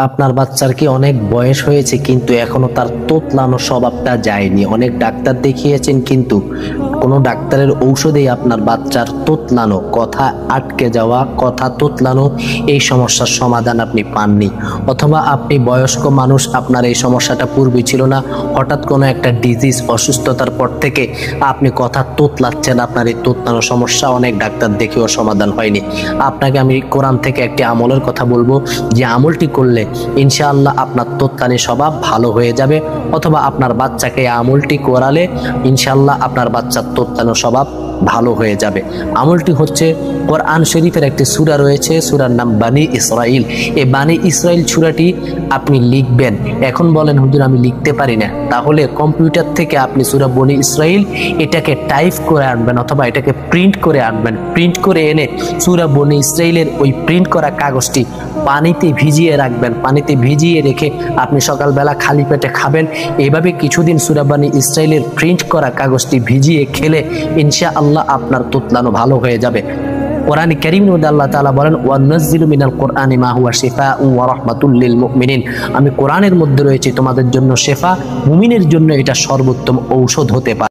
আপনার বাচ্চার কি অনেক বয়স হয়েছে কিন্তু এখনো তার তোতলানো স্বভাবটা যায়নি? অনেক ডাক্তার দেখিয়েছেন কিন্তু কোনো ডাক্তারের ঔষধেই আপনার বাচ্চার তোতলানো, কথা আটকে যাওয়া, কথা তোতলানো এই সমস্যার সমাধান আপনি পাননি। অথবা আপনি বয়স্ক মানুষ, আপনার এই সমস্যাটা পূর্বে ছিল না, হঠাৎ কোনো একটা ডিজিজ অসুস্থতার পর থেকে আপনি কথা তোতলাচ্ছেন, আপনার এই তোতলানো সমস্যা অনেক ডাক্তার দেখেও সমাধান হয়নি। আপনাকে আমি কোরআন থেকে একটি আমলের কথা বলবো, যে আমলটি করলে ইনশাআল্লাহ আপনার তোতলানি স্বভাব ভালো হয়ে যাবে, অথবা আপনার বাচ্চাকে আমলটি করালে ইনশাআল্লাহ আপনার বাচ্চার তোতলানো স্বভাব ভালো হয়ে যাবে। আমলটি হচ্ছে, কোরআন শরীফের একটি সূরা রয়েছে, সূরার নাম বানী ইসরাইল। এই বানী ইসরাইল সূরাটি আপনি লিখবেন। এখন বলেন হুজুর আমি লিখতে পারি না, তাহলে কম্পিউটার থেকে আপনি সূরা বনী ইসরাইল এটাকে টাইপ করে আনবেন, অথবা এটাকে প্রিন্ট করে আনবেন। প্রিন্ট করে এনে সূরা বনী ইসরাইলের ওই প্রিন্ট করা কাগজটি পানিতে ভিজিয়ে রাখবেন। পানিতে ভিজিয়ে রেখে আপনি সকালবেলা খালি পেটে খাবেন। এইভাবে কিছুদিন সূরা বনী ইসরাইলের প্রিন্ট করা কাগজটি ভিজিয়ে খেলে ইনশাআল্লাহ আপনার তোতলানো ভালো হয়ে যাবে। কোরআন কারীমের মধ্যে আল্লাহ তাআলা বলেন, ওয়ানাজ্জিলু মিনাল কোরআনি মা হুয়া শিফাউন ওয়া রাহমাতুল লিল মুমিনিন। আমি কোরআনের মধ্যে রয়েছে তোমাদের জন্য শেফা, মুমিনের জন্য এটা সর্বোত্তম ঔষধ হতে পারে।